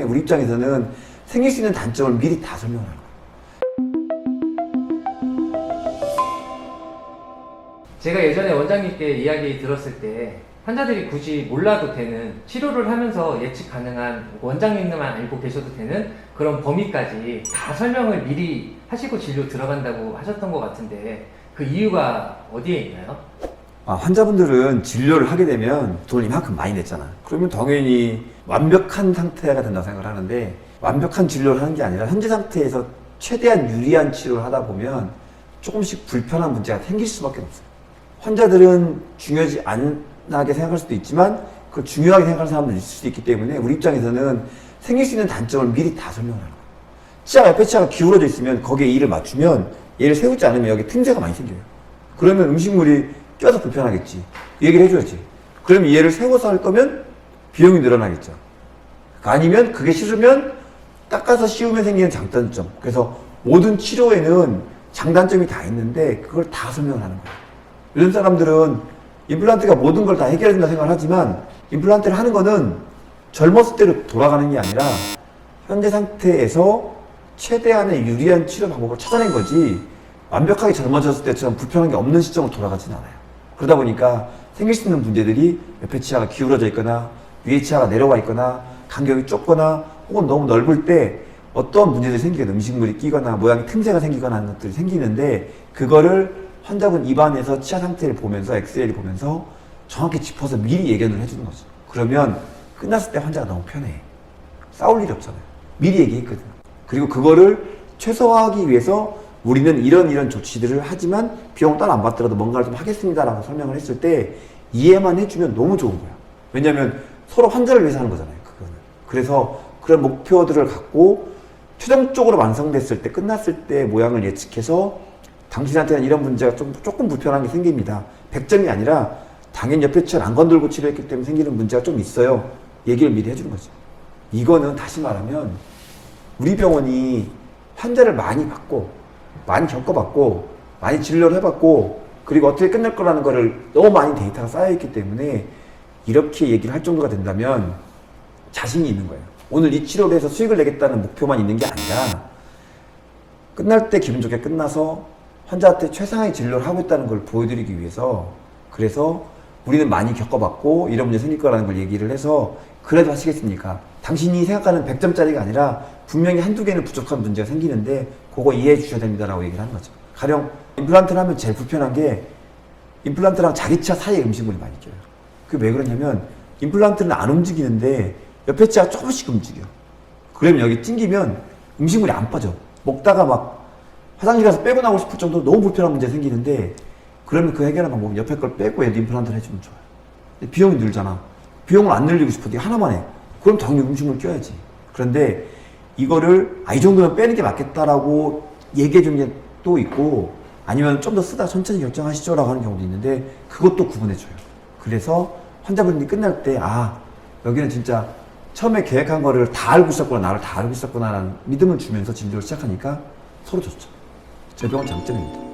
우리 입장에서는 생길 수 있는 단점을 미리 다 설명하는 거예요. 제가 예전에 원장님께 이야기 들었을 때 환자들이 굳이 몰라도 되는, 치료를 하면서 예측 가능한, 원장님만 알고 계셔도 되는 그런 범위까지 다 설명을 미리 하시고 진료 들어간다고 하셨던 것 같은데 그 이유가 어디에 있나요? 환자분들은 진료를 하게 되면 돈을 이만큼 많이 냈잖아. 그러면 당연히 완벽한 상태가 된다고 생각을 하는데, 완벽한 진료를 하는 게 아니라 현재 상태에서 최대한 유리한 치료를 하다 보면 조금씩 불편한 문제가 생길 수밖에 없어요. 환자들은 중요하지 않게 생각할 수도 있지만 그걸 중요하게 생각하는 사람도 있을 수도 있기 때문에 우리 입장에서는 생길 수 있는 단점을 미리 다 설명을 하는 거예요. 치아가 옆에 치아가 기울어져 있으면 거기에 이를 맞추면 얘를 세우지 않으면 여기 틈새가 많이 생겨요. 그러면 음식물이 껴서 불편하겠지. 얘기를 해줘야지. 그러면 얘를 세워서 할 거면 비용이 늘어나겠죠. 아니면 그게 싫으면 닦아서 씌우면 생기는 장단점. 그래서 모든 치료에는 장단점이 다 있는데 그걸 다 설명을 하는 거예요. 요즘 사람들은 임플란트가 모든 걸 다 해결해준다 생각을 하지만, 임플란트를 하는 거는 젊었을 때로 돌아가는 게 아니라 현재 상태에서 최대한의 유리한 치료 방법을 찾아낸 거지, 완벽하게 젊어졌을 때처럼 불편한 게 없는 시점으로 돌아가진 않아요. 그러다 보니까 생길 수 있는 문제들이 옆에 치아가 기울어져 있거나 위에 치아가 내려와 있거나 간격이 좁거나 혹은 너무 넓을 때 어떤 문제들이 생기거나 음식물이 끼거나 모양이 틈새가 생기거나 하는 것들이 생기는데, 그거를 환자분 입안에서 치아 상태를 보면서 엑스레이를 보면서 정확히 짚어서 미리 예견을 해주는 거죠. 그러면 끝났을 때 환자가 너무 편해. 싸울 일이 없잖아요. 미리 얘기했거든. 그리고 그거를 최소화하기 위해서 우리는 이런 조치들을 하지만 비용 따로 안 받더라도 뭔가를 좀 하겠습니다라고 설명을 했을 때 이해만 해주면 너무 좋은 거야. 왜냐면 서로 환자를 위해서 하는 거잖아요, 그거는. 그래서 그런 목표들을 갖고 최종적으로 완성됐을 때, 끝났을 때 모양을 예측해서 당신한테는 이런 문제가 조금 불편한 게 생깁니다. 100점이 아니라 당연히 옆에 치아를 안 건들고 치료했기 때문에 생기는 문제가 좀 있어요. 얘기를 미리 해주는 거죠. 이거는 다시 말하면 우리 병원이 환자를 많이 봤고 많이 겪어봤고 많이 진료를 해봤고 그리고 어떻게 끝날 거라는 거를 너무 많이 데이터가 쌓여있기 때문에 이렇게 얘기를 할 정도가 된다면 자신이 있는 거예요. 오늘 이 치료를 해서 수익을 내겠다는 목표만 있는 게 아니라 끝날 때 기분 좋게 끝나서 환자한테 최상의 진료를 하고 있다는 걸 보여드리기 위해서, 그래서 우리는 많이 겪어봤고 이런 문제 생길 거라는 걸 얘기를 해서 그래도 하시겠습니까? 당신이 생각하는 100점짜리가 아니라 분명히 한두 개는 부족한 문제가 생기는데 그거 이해해 주셔야 됩니다라고 얘기를 하는 거죠. 가령 임플란트를 하면 제일 불편한 게 임플란트랑 자기 치아 사이에 음식물이 많이 껴요. 그게 왜 그러냐면 임플란트는 안 움직이는데 옆에 치아가 조금씩 움직여. 그러면 여기 찡기면 음식물이 안 빠져. 먹다가 막 화장실 가서 빼고 나오고 싶을 정도로 너무 불편한 문제 생기는데, 그러면 그 해결하는 방법은 옆에 걸 빼고 얘도 임플란트를 해주면 좋아요. 비용이 늘잖아. 비용을 안 늘리고 싶어도 하나만 해. 그럼 당연히 음식물 껴야지. 그런데 이거를 이 정도면 빼는 게 맞겠다라고 얘기해 주는 게 또 있고, 아니면 좀 더 쓰다 천천히 결정하시죠 라고 하는 경우도 있는데 그것도 구분해 줘요. 그래서 환자분들이 끝날 때 여기는 진짜 처음에 계획한 거를 다 알고 있었구나, 나를 다 알고 있었구나 라는 믿음을 주면서 진료를 시작하니까 서로 좋죠. 제 병원 장점입니다.